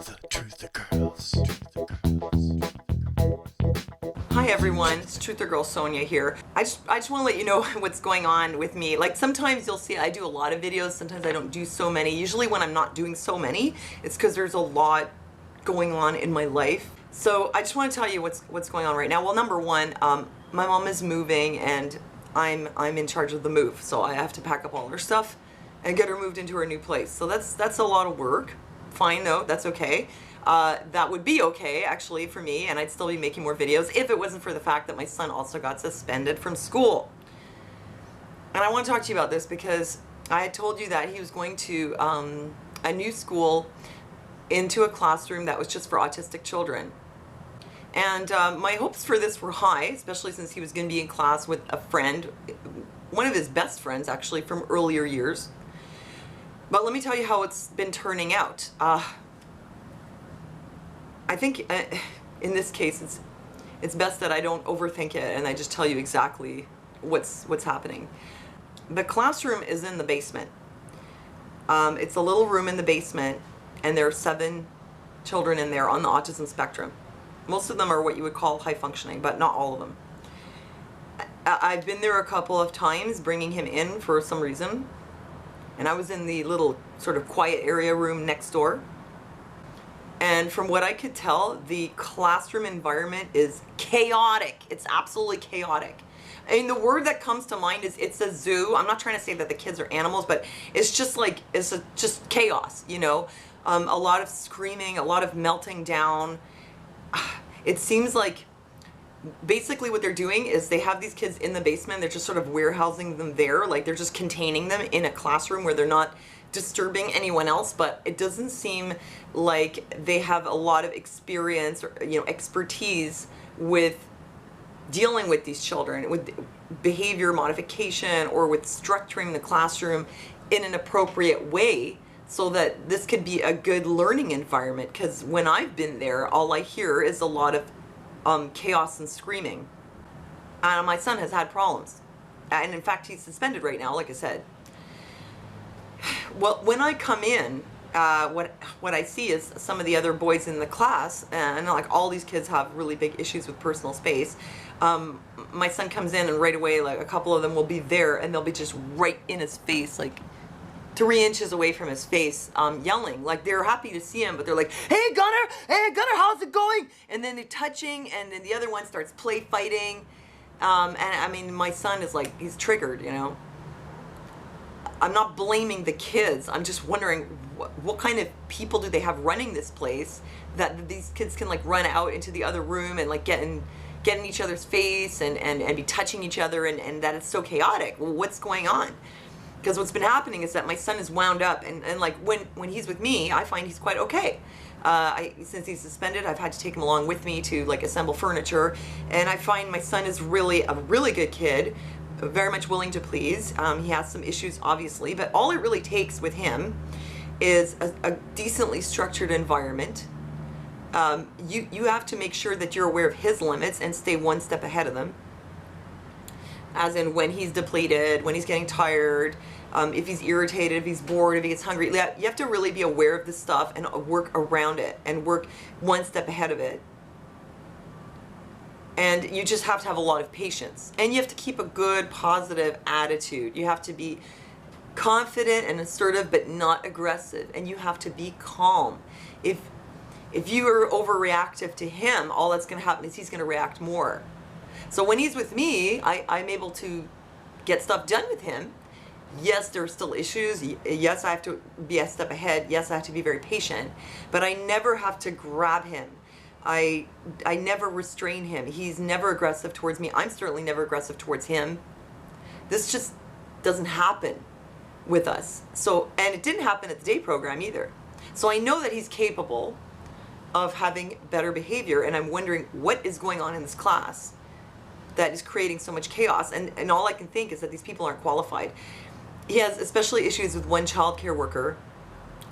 The Truther Girls. Hi everyone, it's Truther Girl Sonia here. I just want to let you know what's going on with me. Like sometimes you'll see I do a lot of videos, sometimes I don't do so many. Usually when I'm not doing so many, it's because there's a lot going on in my life. So I just want to tell you what's going on right now. Well, number one, my mom is moving and I'm in charge of the move. So I have to pack up all her stuff and get her moved into her new place. So that's a lot of work. Fine though, that's okay. That would be okay actually for me, and I'd still be making more videos if it wasn't for the fact that my son also got suspended from school. And I want to talk to you about this because I had told you that he was going to a new school into a classroom that was just for autistic children. And my hopes for this were high, especially since he was going to be in class with a friend, one of his best friends actually from earlier years. But let me tell you how it's been turning out. I think in this case it's best that I don't overthink it and I just tell you exactly what's happening. The classroom is in the basement. It's a little room in the basement, and there are 7 children in there on the autism spectrum. Most of them are what you would call high functioning, but not all of them. I've been there a couple of times bringing him in for some reason, and I was in the little sort of quiet area room next door. And from what I could tell, the classroom environment is chaotic. It's absolutely chaotic. I mean, the word that comes to mind is it's a zoo. I'm not trying to say that the kids are animals, but it's just like, just chaos, you know? A lot of screaming, a lot of melting down. It seems like basically what they're doing is they have these kids in the basement. They're just sort of warehousing them there. Like they're just containing them in a classroom where they're not disturbing anyone else, but it doesn't seem like they have a lot of experience or, you know, expertise with dealing with these children, with behavior modification or with structuring the classroom in an appropriate way so that this could be a good learning environment. Because when I've been there, all I hear is a lot of chaos and screaming. And my son has had problems. And in fact, he's suspended right now, like I said. Well, when I come in, what I see is some of the other boys in the class, and like all these kids have really big issues with personal space. My son comes in and right away, like a couple of them will be there and they'll be just right in his face, like 3 inches away from his face, yelling. Like they're happy to see him, but they're like, hey Gunner, how's it going? And then they're touching, and then the other one starts play fighting. And I mean, my son is like, he's triggered, you know. I'm not blaming the kids. I'm just wondering what kind of people do they have running this place that these kids can like run out into the other room and like get in each other's face and be touching each other, and that it's so chaotic. Well, what's going on? Because what's been happening is that my son is wound up, and like when he's with me, I find he's quite okay. Since he's suspended, I've had to take him along with me to like assemble furniture, and I find my son is really a really good kid, very much willing to please. He has some issues obviously, but all it really takes with him is a decently structured environment. You have to make sure that you're aware of his limits and stay one step ahead of them. As in when he's depleted, when he's getting tired, if he's irritated, if he's bored, if he gets hungry. You have to really be aware of this stuff and work around it and work one step ahead of it. And you just have to have a lot of patience. And you have to keep a good, positive attitude. You have to be confident and assertive, but not aggressive. And you have to be calm. If you are overreactive to him, all that's going to happen is he's going to react more. So when he's with me, I'm able to get stuff done with him. Yes, there are still issues. Yes, I have to be a step ahead. Yes, I have to be very patient. But I never have to grab him. I never restrain him. He's never aggressive towards me. I'm certainly never aggressive towards him. This just doesn't happen with us. So, and it didn't happen at the day program either. So I know that he's capable of having better behavior, and I'm wondering what is going on in this class that is creating so much chaos. And all I can think is that these people aren't qualified. He has especially issues with one child care worker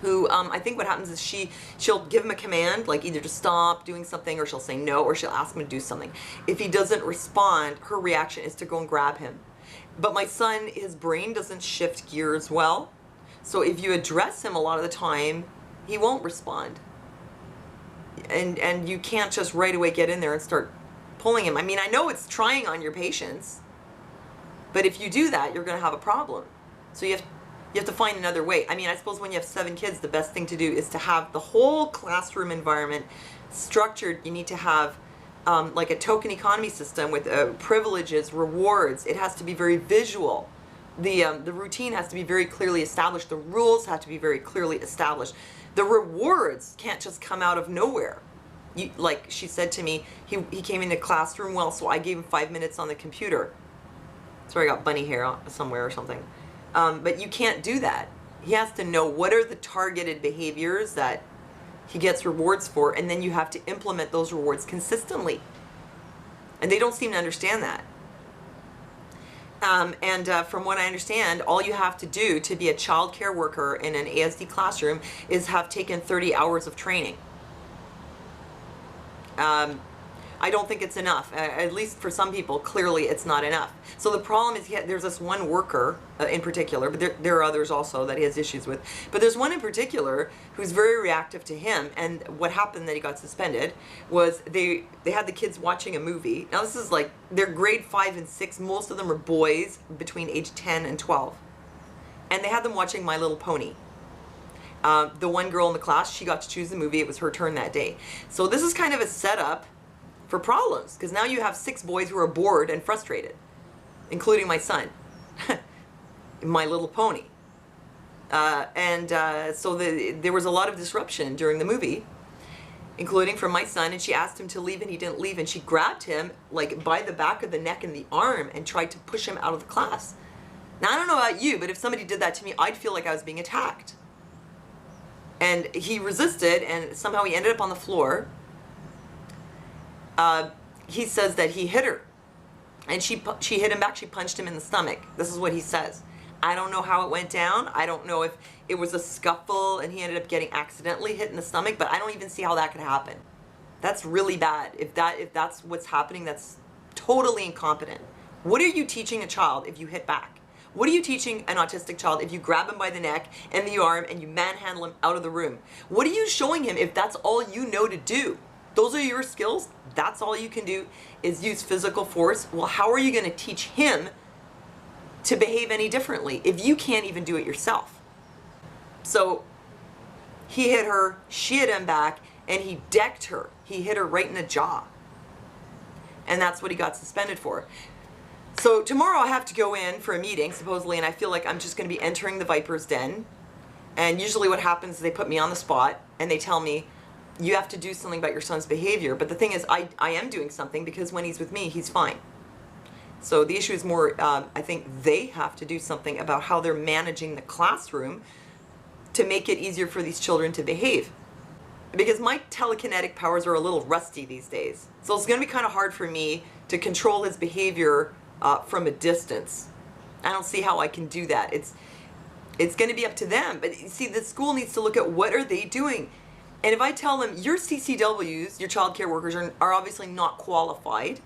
who I think what happens is she'll give him a command, like either to stop doing something, or she'll say no, or she'll ask him to do something. If he doesn't respond, her reaction is to go and grab him. But my son, his brain doesn't shift gears well. So if you address him a lot of the time, he won't respond. and you can't just right away get in there and start pulling him. I mean, I know it's trying on your patience, but if you do that, you're going to have a problem. So you have to find another way. I mean, I suppose when you have 7 kids, the best thing to do is to have the whole classroom environment structured. You need to have like a token economy system with privileges, rewards. It has to be very visual. The routine has to be very clearly established. The rules have to be very clearly established. The rewards can't just come out of nowhere. Like she said to me, he came in the classroom well, so I gave him 5 minutes on the computer. Sorry, I got bunny hair somewhere or something. But you can't do that. He has to know what are the targeted behaviors that he gets rewards for, and then you have to implement those rewards consistently. And they don't seem to understand that. From what I understand, all you have to do to be a child care worker in an ASD classroom is have taken 30 hours of training. I don't think it's enough. At least for some people, clearly it's not enough. So the problem is there's this one worker in particular, but there are others also that he has issues with. But there's one in particular who's very reactive to him. And what happened that he got suspended was they had the kids watching a movie. Now this is like, they're grade 5 and 6. Most of them are boys between age 10 and 12. And they had them watching My Little Pony. The one girl in the class, she got to choose the movie. It was her turn that day. So this is kind of a setup for problems, because now you have 6 boys who are bored and frustrated, including my son, My Little Pony. So there was a lot of disruption during the movie, including from my son, and she asked him to leave and he didn't leave, and she grabbed him like by the back of the neck and the arm and tried to push him out of the class. Now I don't know about you, but if somebody did that to me, I'd feel like I was being attacked. And he resisted, and somehow he ended up on the floor. He says that he hit her, and she hit him back. She punched him in the stomach. This is what he says. I don't know how it went down. I don't know if it was a scuffle and he ended up getting accidentally hit in the stomach, but I don't even see how that could happen. That's really bad. If that's what's happening, that's totally incompetent. What are you teaching a child if you hit back? What are you teaching an autistic child if you grab him by the neck and the arm and you manhandle him out of the room? What are you showing him if that's all you know to do? Those are your skills. That's all you can do is use physical force. Well, how are you going to teach him to behave any differently if you can't even do it yourself? So he hit her, she hit him back, and he decked her. He hit her right in the jaw. And that's what he got suspended for. So tomorrow I have to go in for a meeting, supposedly, and I feel like I'm just going to be entering the Viper's Den. And usually what happens is they put me on the spot and they tell me, you have to do something about your son's behavior. But the thing is, I am doing something, because when he's with me, he's fine. So the issue is more, I think they have to do something about how they're managing the classroom to make it easier for these children to behave. Because my telekinetic powers are a little rusty these days. So it's going to be kind of hard for me to control his behavior from a distance. I don't see how I can do that. It's going to be up to them. But see, the school needs to look at what are they doing. And if I tell them, your CCWs, your child care workers, are obviously not qualified,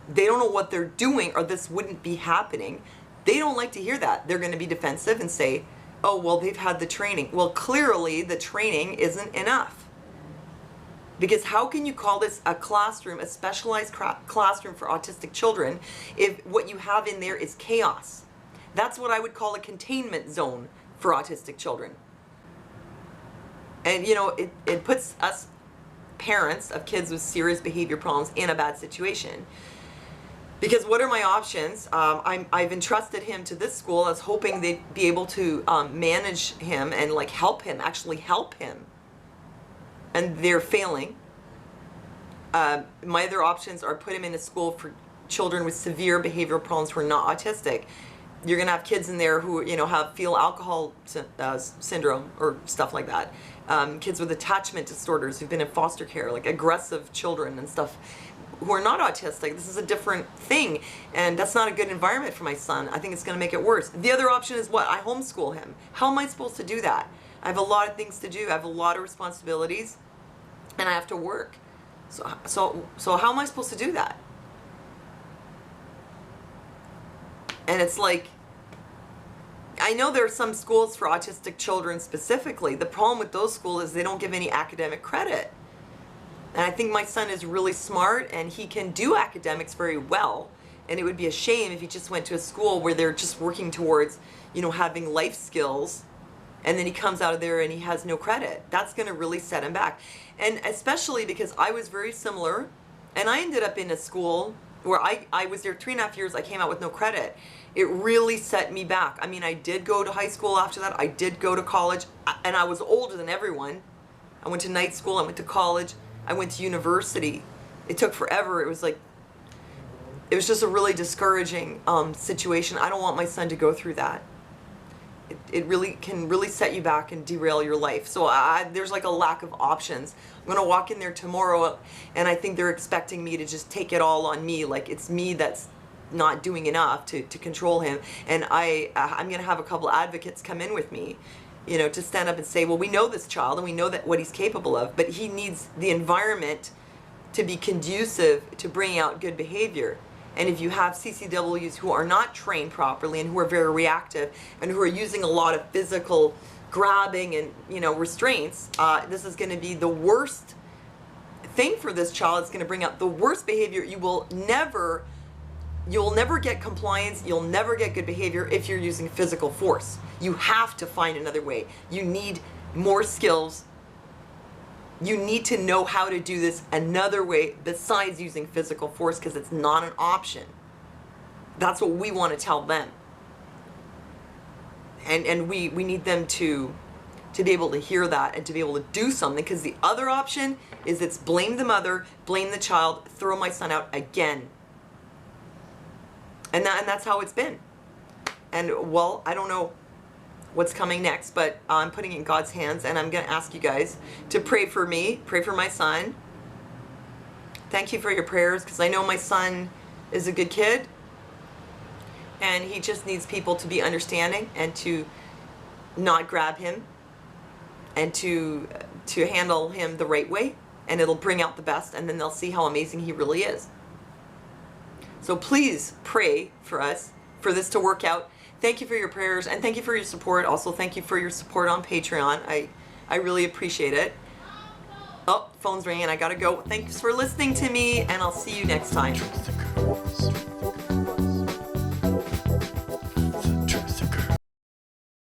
they don't know what they're doing, or this wouldn't be happening, they don't like to hear that. They're going to be defensive and say, oh, well, they've had the training. Well, clearly the training isn't enough. Because how can you call this a classroom, a specialized classroom for autistic children, if what you have in there is chaos? That's what I would call a containment zone for autistic children. And, you know, it puts us parents of kids with serious behavior problems in a bad situation. Because what are my options? I've entrusted him to this school. I was hoping they'd be able to manage him and like help him, actually help him. And they're failing. My other options are put him in a school for children with severe behavioral problems who are not autistic. You're going to have kids in there who, you know, have fetal alcohol syndrome or stuff like that. Kids with attachment disorders who've been in foster care, like aggressive children and stuff who are not autistic. This is a different thing, and that's not a good environment for my son. I think it's going to make it worse. The other option is what? I homeschool him. How am I supposed to do that? I have a lot of things to do. I have a lot of responsibilities, and I have to work. So how am I supposed to do that? And it's like, I know there are some schools for autistic children specifically. The problem with those schools is they don't give any academic credit. And I think my son is really smart and he can do academics very well. And it would be a shame if he just went to a school where they're just working towards, having life skills, and then he comes out of there and he has no credit. That's going to really set him back. And especially because I was very similar, and I ended up in a school where I was there 3.5 years, I came out with no credit. It really set me back. I mean, I did go to high school after that. I did go to college, and I was older than everyone. I went to night school, I went to college, I went to university. It took forever. It was just a really discouraging situation. I don't want my son to go through that. It really can really set you back and derail your life. So there's like a lack of options. I'm gonna walk in there tomorrow, and I think they're expecting me to just take it all on me, like it's me that's not doing enough to control him. And I'm gonna have a couple advocates come in with me, to stand up and say, well, we know this child and we know that what he's capable of, but he needs the environment to be conducive to bringing out good behavior. And if you have CCWs who are not trained properly and who are very reactive and who are using a lot of physical grabbing and restraints, this is going to be the worst thing for this child. It's going to bring out the worst behavior. You'll never get compliance. You'll never get good behavior if you're using physical force. You have to find another way. You need more skills. You need to know how to do this another way besides using physical force, because it's not an option. That's what we want to tell them. And we need them to be able to hear that and to be able to do something, because the other option is it's blame the mother, blame the child, throw my son out again. And that's how it's been. And well, I don't know what's coming next, but I'm putting it in God's hands, and I'm going to ask you guys to pray for me, pray for my son. Thank you for your prayers, because I know my son is a good kid, and he just needs people to be understanding and to not grab him, and to handle him the right way, and it'll bring out the best, and then they'll see how amazing he really is. So please pray for us, for this to work out. Thank you for your prayers, and thank you for your support. Also, thank you for your support on Patreon. I really appreciate it. Oh, phone's ringing. I gotta go. Thanks for listening to me, and I'll see you next time.